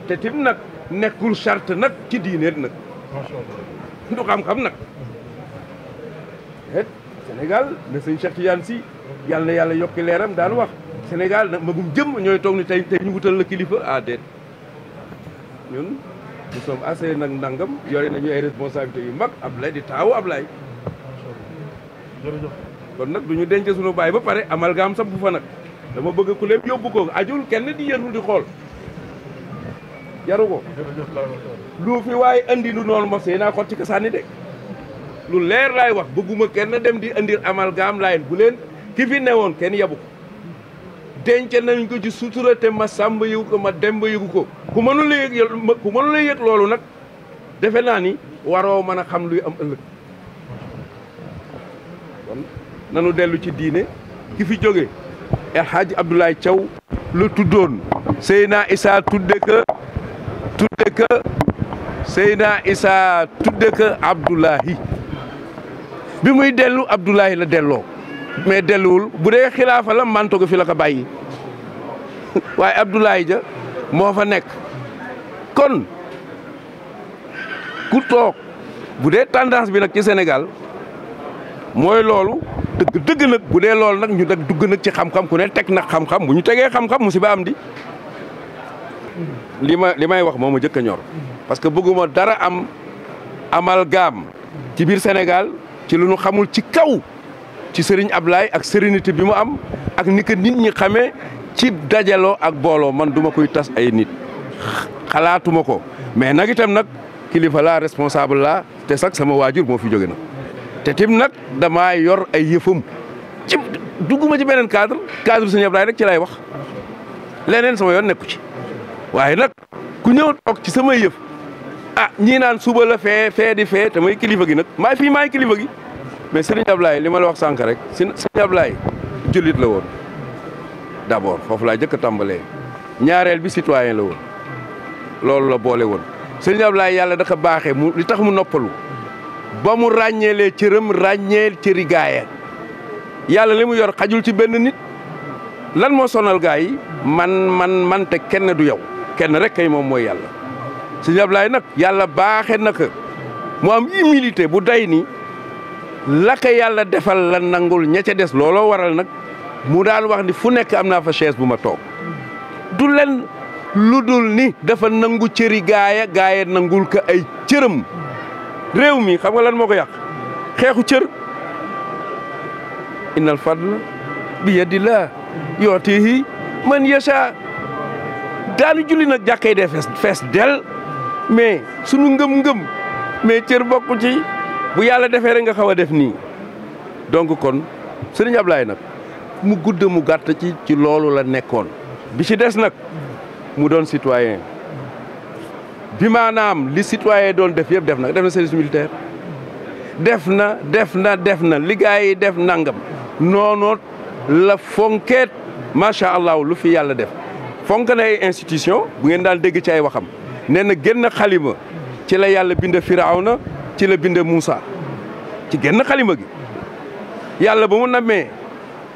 te tim nag nekkul charte nag ci diineet nag du xam-xam nag Sénégal na sëñ Cheikh Tidiane Sy yàlla na yàlla yokki leeram daan wax Sénégal nag magum jëm ñooy toog ni tey ñu wutal la kilifa ah déet ñun nous sommes assez nag ndangam yore nañu ay responsabilités yu mag Ablaye di taawu Ablaye kon nag du ñu denc suñu baay ba pare amalgame samp fa nag dama bëgg ku leen yóbbu ko ajul kenn di yërnu di xool jaru ko lu fi waaye andi lu noonu mos naa xot ci ko sànni de lu leer laay wax bëgguma kenn dem di andi amalgame laay bu leen ki fi newoon kenn yabu ko denc nañ ko ci sutura te ma sàmba yëgu ko ma demba yëgu ko ku mënul a yëg loolu nag defe naa ni waroo mën a xam luy am ëllëg kon nanu dellu ci diine ki fi jóge El Hadj Abdoulaye Thiaw lu tuddoon Seyna Issa tudde ka Seyna Issa tudde ka Abdoulahi bi muy dellu Abdoulahi la delloo mais delluwul bu dee xilaafa la manto ko fi la ko bàyyi waaye Abdoulaye ja moo fa nekk kon ku toog bu dee tendance bi nag ci Sénégal mooy loolu dëgg nag bu dee loolu nag ñu dag dugg nag ci xam-xam ku ne teg nag xam-xam bu ñu tegee xam-xam musiba am di li may wax moo ma jëkk a ñor parce que bëgguma dara am amalgame ci biir Sénégal ci lu ñu xamul ci kaw ci Serigne Ablaye ak sérénité bi mu am ak ni ko nit ñi xamee ci dajaloo ak booloo man duma koy tas ay nit xalaatuma ko mais nag itam nag kilifa laa responsable laa te sax sama waajur moo fi jóge na te tim nag damaa yor ay yëfam ci dugguma ci beneen cadre Serigne Ablaye rek ci lay wax leneen sama yoon nekku ci waaye nag ku ñëw toog ci sama yëf ah ñii naan suba la fee di fee te may kilifa gi nag maay kilifa gi mais Serigne Ablaye li ma la wax sànq rek Serigne Ablaye jullit la woon d'abord foofu laa jëkk a tàmbalee ñaareel bi citoyen la woon loolu la boole woon Serigne Ablaye yàlla dafa baaxee mu li tax mu noppalu ba mu ràññeelee cëram ràññeel cëri gaaya yàlla li mu yor xajul ci benn nit lan moo sonal gaa yi man te kenn du yow kenn rek kay moom mooy yàlla Serigne Ablaye nag yàlla baaxee na ko mu am humilité bu day ni la ko yàlla defal la nangul ña ca des looloo waral nag mu daan wax ni fu nekk am naa fa chaise bu ma toog du len lu dul ni dafa nangu cëri gaaya nangul ko ay cëram réew mi xam nga lan moo ko yàq xeexu cër innal fadla bi yadillah yootihi man yasha daanu julli nag jàkkay dee fees del mais sunu ngëm-ngëm mais cër bokku ci bu yàlla defee rek nga xaw a def nii donc kon Serigne Ablaye nag mu gudd mu gàtt ci loolu la nekkoon bi ci des nag mu doon citoyen bi maanaam li citoyen doon def yëpp def na service militaire def na li gars yi def nangam noonu la fonkeet macha allah lu fi yàlla def fonk na ay institution bu ngeen daan dégg ci ay waxam nee na génn xalima ci la yàlla bind Firawna ci la bind Moussa ci génn xalima gi yàlla ba mu namee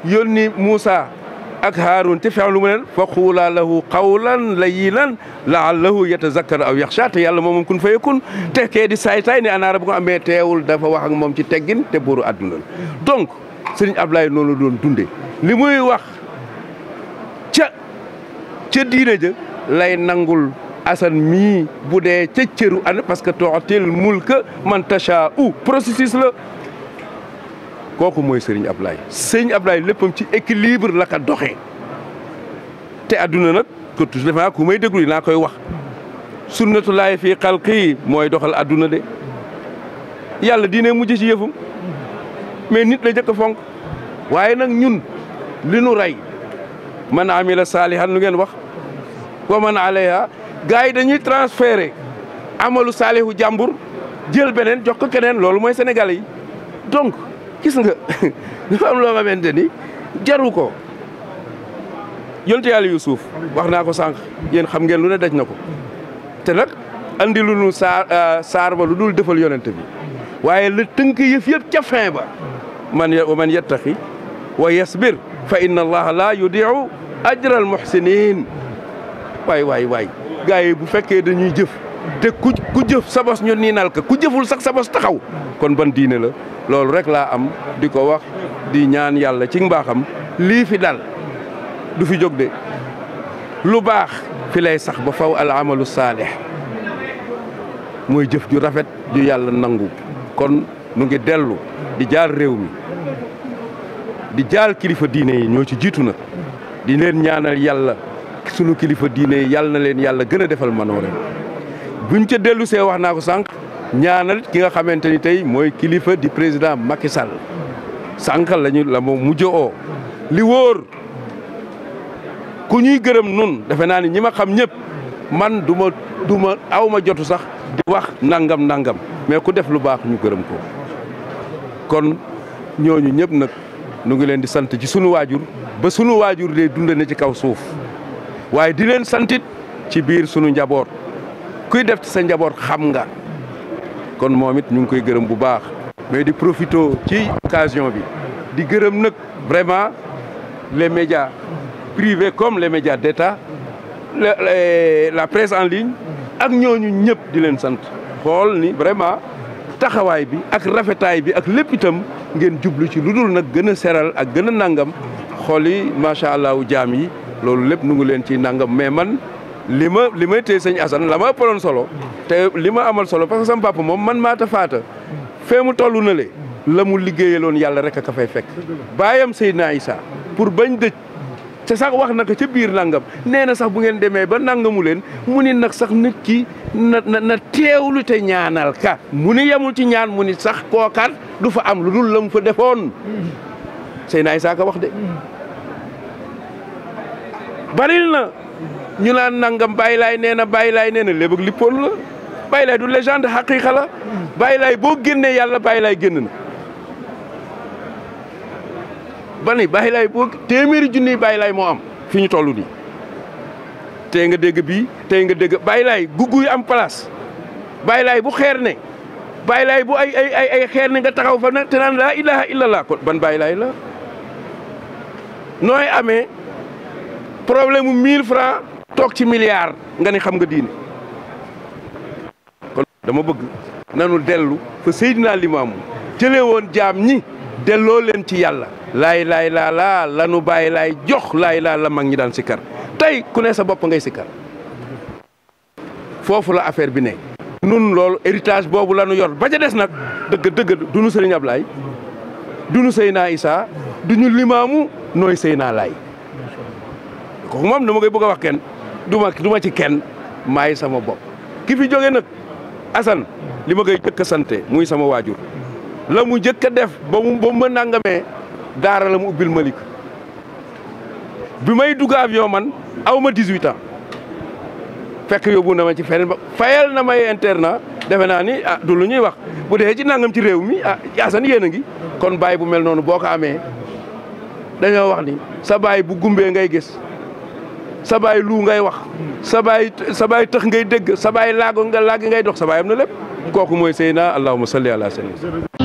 yónni Moussa ak Haarun te feex lu mu leen fa xuulaa lahu qawlan layyinan la'allahu yatazakkar aw yaxsha te yàlla moom kun fayakun te kee di saay-saay ne anaara bu ko amee teewul dafa wax ak moom ci teggin te buuru àdduna la donc Serigne Ablaye noonu la doon dunde li muy wax ca diine ja lay nangul Assane mii bu dee ca cëru an parce que tu'til mulka man tashaa'u processus la kooku mooy Serigne Ablaye Serigne Ablaye léppam ci équilibre la ko doxee te adduna nag ko tous defe naa ku may déglu naa koy wax sunnatullahi fii xalqi mooy doxal adduna de yàlla diine mujj ci yëfum mais nit la jëkk a fonk waaye nag ñun li nu rey man amila saalihan lu ngeen wax wa man alayha gars yi dañuy transféré amalu saalihu jàmbur jël beneen jox ko keneen loolu mooy sénégalais yi donc gis nga dafa am loo xamante ni jaru ko yonte yàlla Yuusuf wax naa ko sànq yéen xam ngeen lu ne daj na ko te nag andi lu nu saar ba lu dul defal yonente bi waaye la tënk yëf ca fin ba man yattaqi wa yasbir fa inna allaha la yudiu ajra al muhsinin waay gars yi bu fekkee dañuy jëf te ku jëf sa bos ñu niinal ka ku jëful sax sa bos taxaw kon ban diine la loolu rek laa am di ko wax di ñaan yàlla ci mbaaxam lii fi dal du fi jóg de lu baax fi lay sax ba faw al amalu saalih mooy jëf ju rafet ju yàlla nangu kon nu ngi dellu di jaal réew mi di jaal kilifa diine yi ñoo ci jiitu nag di leen ñaanal yàlla sunu kilifa diine yi yàlla na leen yàlla gën a defal manoore buñ ca dellu see wax naa ko sànq ñaanal ki nga xamante ni tey mooy kilifa di président Macky Sall sànq la moom mujj oo li wóor ku ñuy gërëm nun defe naa ni ñi ma xam ñëpp man du ma aw ma jotu sax di wax nangam mais ku def lu baax ñu gërëm ko kon ñooñu ñëpp nag nu ngi leen di sant ci sunu waajur ba sunu waajur dee dund na ci kaw suuf waaye di leen santit ci biir sunu njaboot kuy def ci sa njaboot xam nga kon moom it ñu ngi koy gërëm bu baax mais di profito ci occasion bi di gërëm nag vraiment les médias privés comme les médias d'État la presse en ligne ak ñooñu ñëpp di leen sant xool ni vraiment taxawaay bi ak rafetaay bi ak lépp itam ngeen jublu ci lu dul nag gën a seral ak gën a nangam xool yi macha allah jaam yi loolu lépp nu ngi leen ci nangam mais man li may téye sëñ Assane la ma ëppaloon solo te li ma amal solo parce que sama papa moom man maata faata fee mu toll na le la mu liggéeyaloon yàlla rek a ka fay fekk baayam Seydina Issa pour bañ dëj te sax wax na ko ca biir nangam nee na sax bu ngeen demee ba nangamu leen mu ni nag sax nit ki na teewlu te ñaanal ka mu ni yemul ci ñaan mu ni sax kookaat du fa am lu dul la mu fa defoon Seydina Issa ka wax de baril na ñu naan nangam Baye Laye nee na Baye Laye nee na léegi lippoon la Baye Laye du légende xaqiiqa la Baye Laye boo génnee yàlla Baye Laye génn na ba ni Baye Laye boo téeméeri junniy Baye Laye moo am fi ñu toll nii tey nga dégg bii tey nga dégg Baye Laye gugguy am place Baye Laye bu xeer ne Baye Laye bu ay xeer ne nga taxaw fa nag te naan laa ilaha illallah kon ban Baye Laye la nooy amee problème mu 1000 francs toog ci milliard nga ni xam nga diine kon dama bëgg nanu dellu fa Seydina Limaamu jëlee woon jaam ñi delloo leen ci yàlla laay laa lanu Baye Laye jox laay la mag ñi daan sikkar tey ku ne sa bopp ngay sikkar foofu la affaire bi ne nun loolu héritage boobu la nu yor ba ca des nag dëgg du nu Serigne Ablaye du nu Seydina Issa du ñu Limaamu nooy Seydina Laay kooku moom dama koy bëgg a wax kenn du ma ci kenn maay sama bopp ki fi jóge nag Assane li ma koy jëkk a sante muy sama waajur la mu jëkk a def ba mu ma nangamee daara la mu ubbil Malick bi may dugg avion man aw ma 18 ans fekk yóbbu na ma ci feneen ba fayal na may internat defe naa ni du lu ñuy wax bu dee ci nangam ci réew mi Assane yéen a ngi kon baay bu mel noonu boo ko amee dañoo wax ni sa baay bu gumbee ngay gis sa baay lu ngay wax sa baay tëx ngay dégg sa baay laago nga laagi ngay dox sa baay am na lépp kooku mooy Seydina allahumma salli ala sayyidina